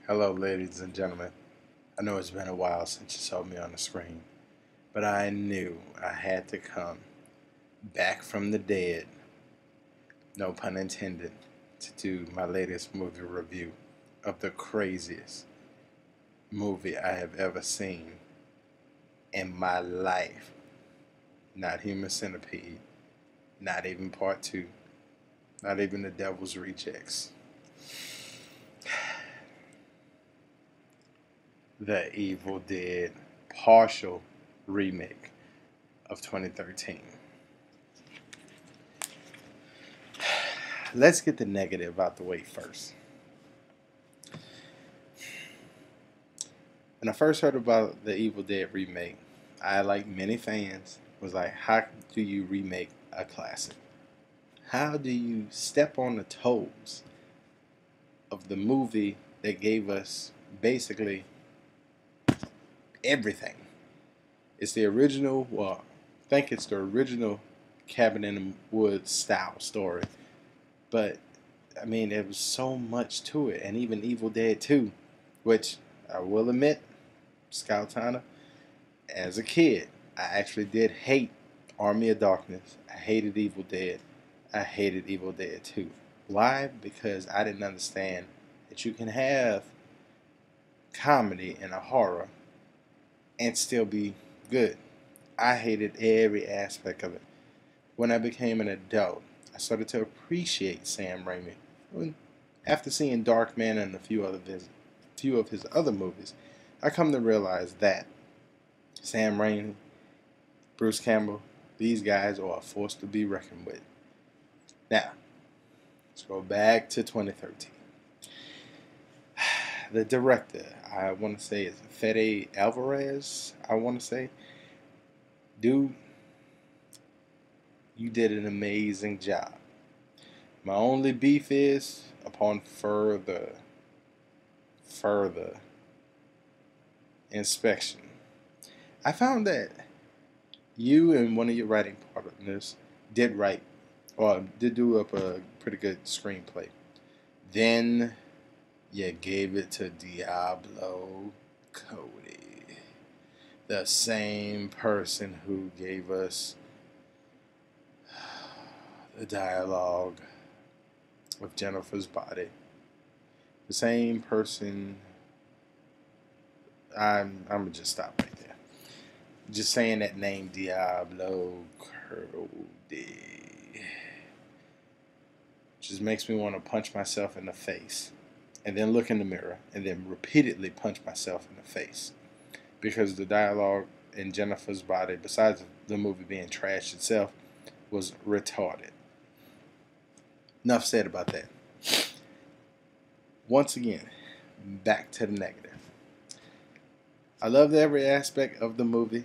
Hello, ladies and gentlemen. I know it's been a while since you saw me on the screen, but I knew I had to come back from the dead, no pun intended, to do my latest movie review of the craziest movie I have ever seen in my life. Not Human Centipede, not even Part 2, not even The Devil's Rejects. The Evil Dead partial remake of 2013. Let's get the negative out the way first. When I first heard about the Evil Dead remake, I, like many fans, was like, how do you remake a classic? How do you step on the toes of the movie that gave us basically everything? It's the original, well, I think it's the original Cabin in the Woods style story. But, I mean, there was so much to it. And even Evil Dead 2, which I will admit, Scout Tanner, as a kid, I actually did hate Army of Darkness. I hated Evil Dead. I hated Evil Dead 2. Why? Because I didn't understand that you can have comedy and a horror and still be good. I hated every aspect of it. When I became an adult, I started to appreciate Sam Raimi. After seeing Darkman and a few of his other movies, I come to realize that Sam Raimi, Bruce Campbell, these guys are a force to be reckoned with. Now, let's go back to 2013. The director, I want to say, is Fede Alvarez. I want to say, dude, you did an amazing job. My only beef is upon further inspection, I found that you and one of your writing partners did write or did do up a pretty good screenplay. Then you gave it to Diablo Cody, the same person who gave us the dialogue with Jennifer's Body. The same person. I'm gonna just stop right there. Just saying that name, Diablo Cody, just makes me want to punch myself in the face, and then look in the mirror, and then repeatedly punch myself in the face, because the dialogue in Jennifer's Body, besides the movie being trash itself, was retarded. Enough said about that. Once again, back to the negative. I loved every aspect of the movie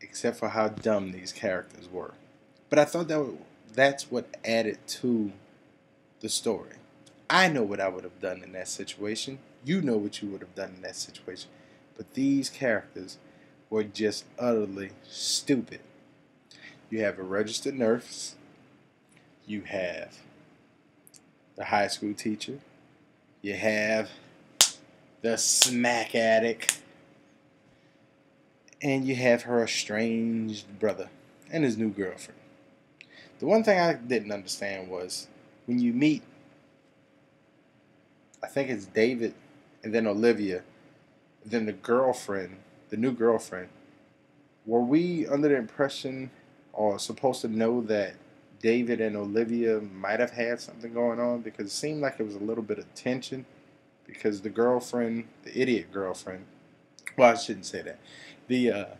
except for how dumb these characters were. But I thought that's what added to the story. I know what I would have done in that situation. You know what you would have done in that situation. But these characters were just utterly stupid. You have a registered nurse. You have the high school teacher. You have the smack addict. And you have her estranged brother and his new girlfriend. The one thing I didn't understand was when you meet, I think it's David and then Olivia, then the girlfriend, the new girlfriend, were we under the impression or supposed to know that David and Olivia might have had something going on? Because it seemed like it was a little bit of tension because the girlfriend, the idiot girlfriend, well, I shouldn't say that. The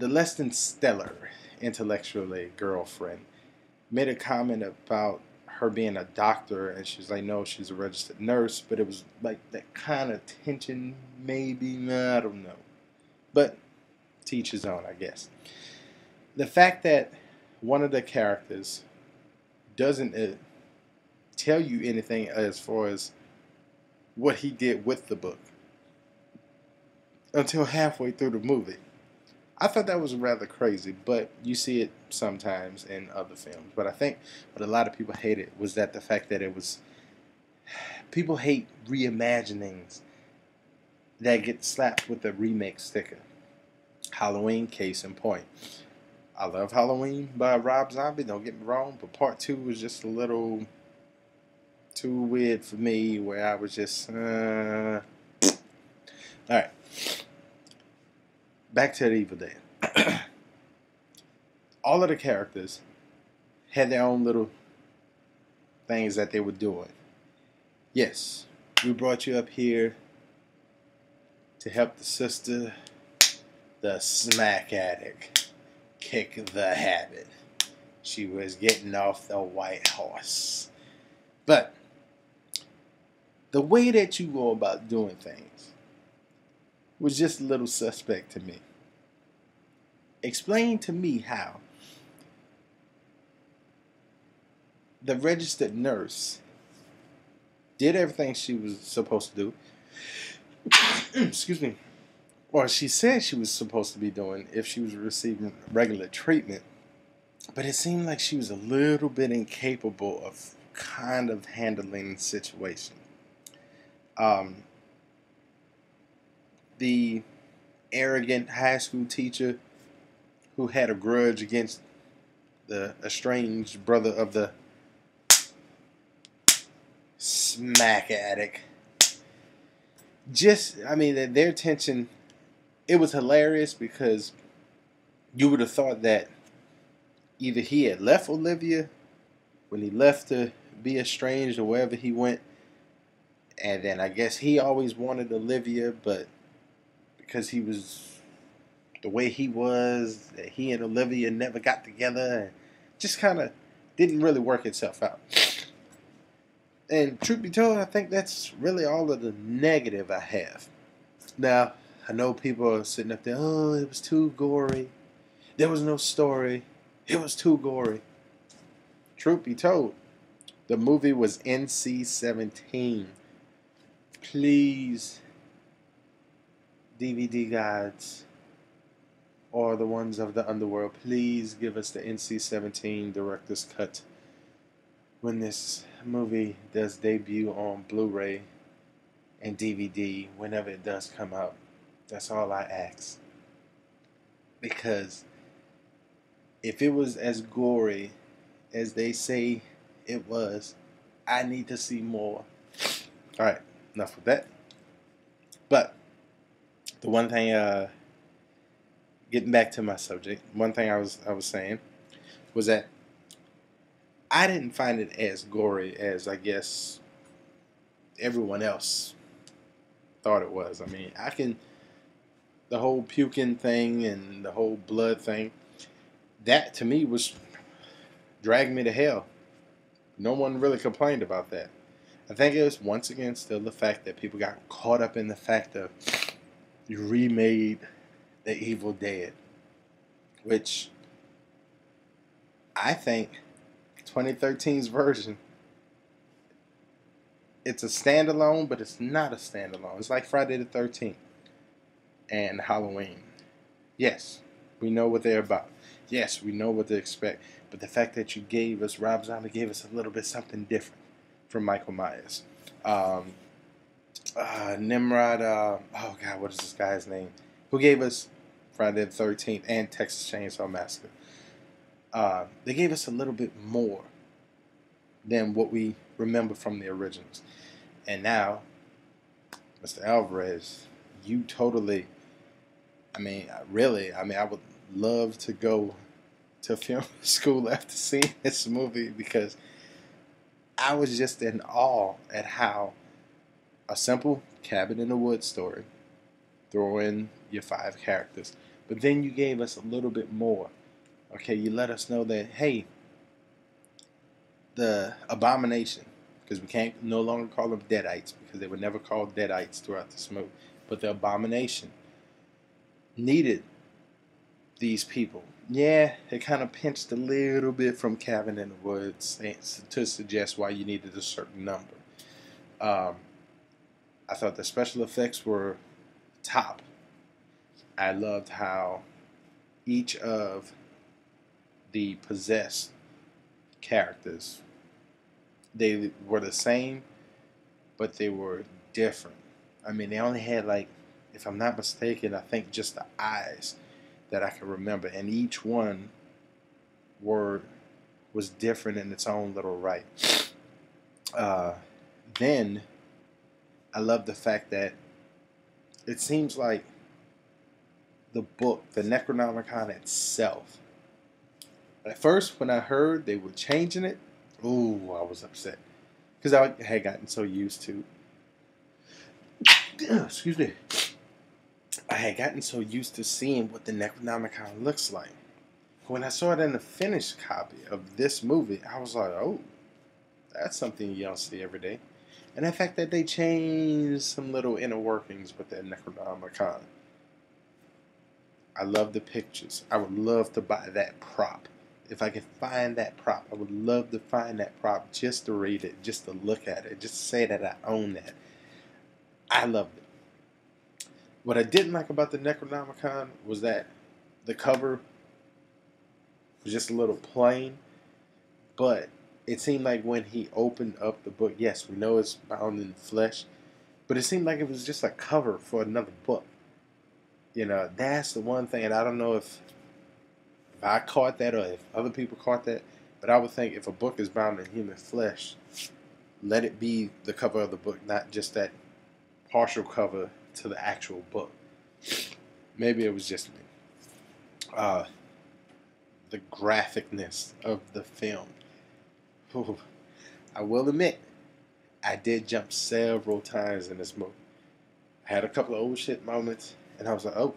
less than stellar intellectually girlfriend made a comment about her being a doctor, and she's like, no, she's a registered nurse, but it was like that kind of tension, maybe, I don't know. But to each his own, I guess. The fact that one of the characters doesn't tell you anything as far as what he did with the book until halfway through the movie. I thought that was rather crazy, but you see it sometimes in other films. But I think what a lot of people hated was that the fact that it was People hate reimaginings that get slapped with a remake sticker. Halloween, case in point. I love Halloween by Rob Zombie, don't get me wrong, but part two was just a little too weird for me, where I was just, Alright, back to the Evil Dead. All of the characters had their own little things that they were doing. Yes, we brought you up here to help the sister, the smack addict, kick the habit. She was getting off the white horse. But the way that you go about doing things was just a little suspect to me. Explain to me how the registered nurse did everything she was supposed to do. Excuse me. Or she said she was supposed to be doing if she was receiving regular treatment. But it seemed like she was a little bit incapable of kind of handling the situation. The arrogant high school teacher who had a grudge against the estranged brother of the smack addict. Their tension, it was hilarious because you would have thought that either he had left Olivia when he left to be estranged or wherever he went, and then I guess he always wanted Olivia, but because he was the way he was, that he and Olivia never got together, and just kind of didn't really work itself out. And truth be told, I think that's really all of the negative I have. Now, I know people are sitting up there, oh, it was too gory. There was no story. It was too gory. Truth be told, the movie was NC-17. Please, DVD guides, or the ones of the underworld, please give us the NC-17 director's cut when this movie does debut on Blu-ray and DVD, whenever it does come out. That's all I ask. Because if it was as gory as they say it was, I need to see more. Alright, enough with that. But the one thing, getting back to my subject, one thing I was saying was that I didn't find it as gory as I guess everyone else thought it was. I mean, the whole puking thing and the whole blood thing, that to me was dragging me to hell. No one really complained about that. I think it was once again still the fact that people got caught up in the fact of you remade The Evil Dead, which I think 2013's version, it's a standalone, but it's not a standalone. It's like Friday the 13th and Halloween. Yes, we know what they're about. Yes, we know what to expect. But the fact that you gave us, Rob Zombie gave us a little bit something different from Michael Myers. Nimrod, oh God, what is this guy's name? Who gave us Friday the 13th and Texas Chainsaw Massacre. They gave us a little bit more than what we remember from the originals. And now, Mr. Alvarez, you totally, I would love to go to film school after seeing this movie, because I was just in awe at how a simple cabin in the woods story, throw in your 5 characters, but then you gave us a little bit more. Okay, you let us know that, hey, the abomination, because we can't no longer call them Deadites, because they were never called Deadites throughout this movie, but the abomination needed these people. Yeah, it kind of pinched a little bit from Cabin in the Woods to suggest why you needed a certain number. I thought the special effects were top. I loved how each of the possessed characters, they were the same, but they were different. I mean, they only had, like, if I'm not mistaken, I think just the eyes that I can remember, and each one were was different in its own little right. Uh, then I love the fact that it seems like the book, the Necronomicon itself. At first, when I heard they were changing it, ooh, I was upset because I had gotten so used to. Excuse me. I had gotten so used to seeing what the Necronomicon looks like. When I saw it in the finished copy of this movie, I was like, oh, that's something you don't see every day. And the fact that they changed some little inner workings with that Necronomicon. I love the pictures. I would love to buy that prop. If I could find that prop, I would love to find that prop just to read it, just to look at it, just to say that I own that. I loved it. What I didn't like about the Necronomicon was that the cover was just a little plain, but it seemed like when he opened up the book, yes, we know it's bound in flesh, but it seemed like it was just a cover for another book. You know, that's the one thing, and I don't know if I caught that or if other people caught that, but I would think if a book is bound in human flesh, let it be the cover of the book, not just that partial cover to the actual book. Maybe it was just me. The graphicness of the film. Ooh, I will admit, I did jump several times in this movie. I had a couple of old shit moments, and I was like, oh,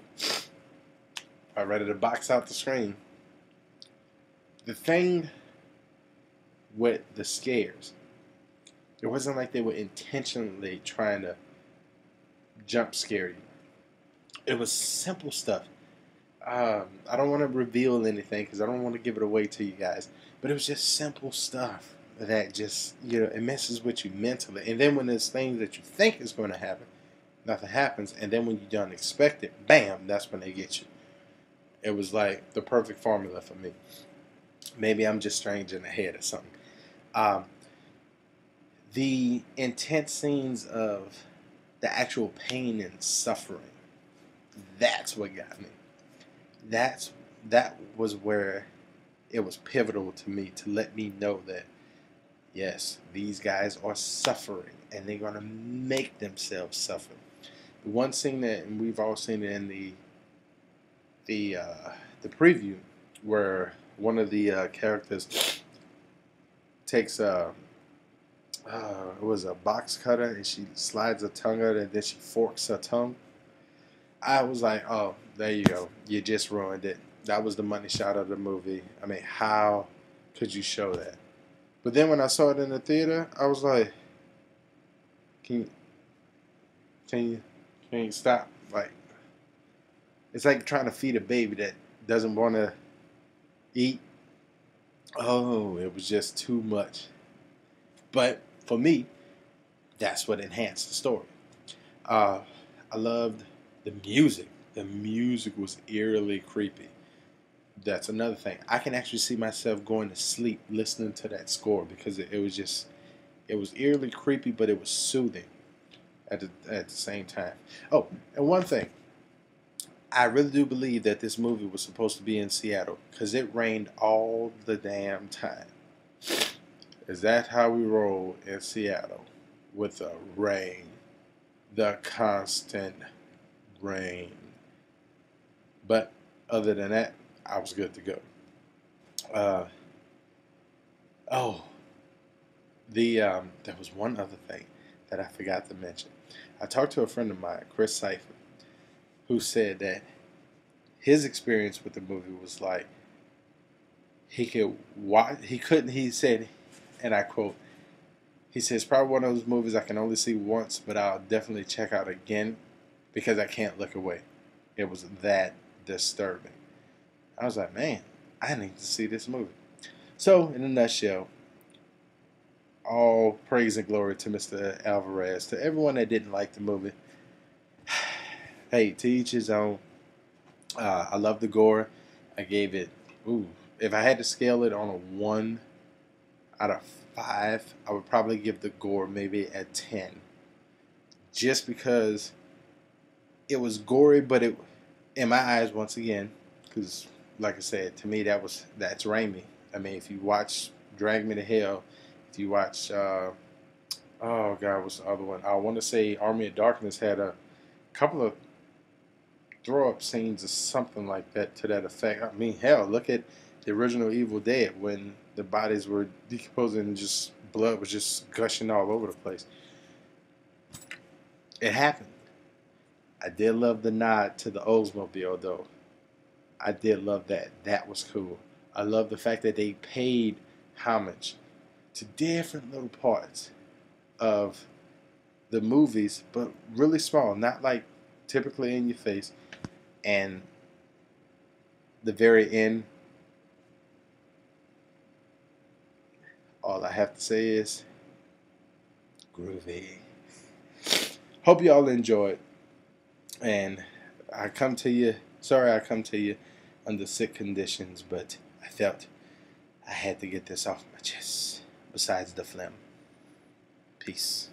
I'm ready to box out the screen. The thing with the scares, it wasn't like they were intentionally trying to jump scare you. It was simple stuff. I don't want to reveal anything because I don't want to give it away to you guys, but it was just simple stuff that just, you know, it messes with you mentally. And then when there's things that you think is going to happen, nothing happens. And then when you don't expect it, bam, that's when they get you. It was like the perfect formula for me. Maybe I'm just strange in the head or something. The intense scenes of the actual pain and suffering, that's what got me. That was where it was pivotal to me, to let me know that yes, these guys are suffering and they're gonna make themselves suffer. The one scene that, and we've all seen it in the preview, where one of the characters takes it was a box cutter and she slides her tongue out and then she forks her tongue. I was like, oh, there you go. You just ruined it. That was the money shot of the movie. I mean, how could you show that? But then when I saw it in the theater, I was like, can you stop? Like, it's like trying to feed a baby that doesn't want to eat. Oh, it was just too much. But for me, that's what enhanced the story. I loved the music. The music was eerily creepy. That's another thing. I can actually see myself going to sleep listening to that score because it was eerily creepy, but it was soothing at the same time. Oh, and one thing. I really do believe that this movie was supposed to be in Seattle because it rained all the damn time. Is that how we roll in Seattle? With the rain. The constant rain. But other than that, I was good to go. There was one other thing that I forgot to mention. I talked to a friend of mine, Chris Cypher, who said that his experience with the movie was like he could watch, he couldn't. He said, and I quote, he says, probably one of those movies I can only see once, but I'll definitely check out again because I can't look away. It was that disturbing. I was like, man, I need to see this movie. So, in a nutshell, all praise and glory to Mr. Alvarez. To everyone that didn't like the movie, hey, to each his own. I love the gore. I gave it, if I had to scale it on a 1 out of 5, I would probably give the gore maybe a 10. just because it was gory, but it, in my eyes, once again, because like I said, to me that's Raimi. I mean, if you watch Drag Me to Hell, if you watch, oh God, what's the other one? I want to say Army of Darkness had a couple of throw up scenes or something like that to that effect. I mean, hell, look at the original Evil Dead when the bodies were decomposing and just blood was just gushing all over the place. It happened. I did love the nod to the Oldsmobile though. I did love that. That was cool. I love the fact that they paid homage to different little parts of the movies, but really small, not like typically in your face. And the very end, all I have to say is groovy. Hope you all enjoyed. And I come to you, sorry I come to you under sick conditions, but I felt I had to get this off my chest. Besides the phlegm. Peace.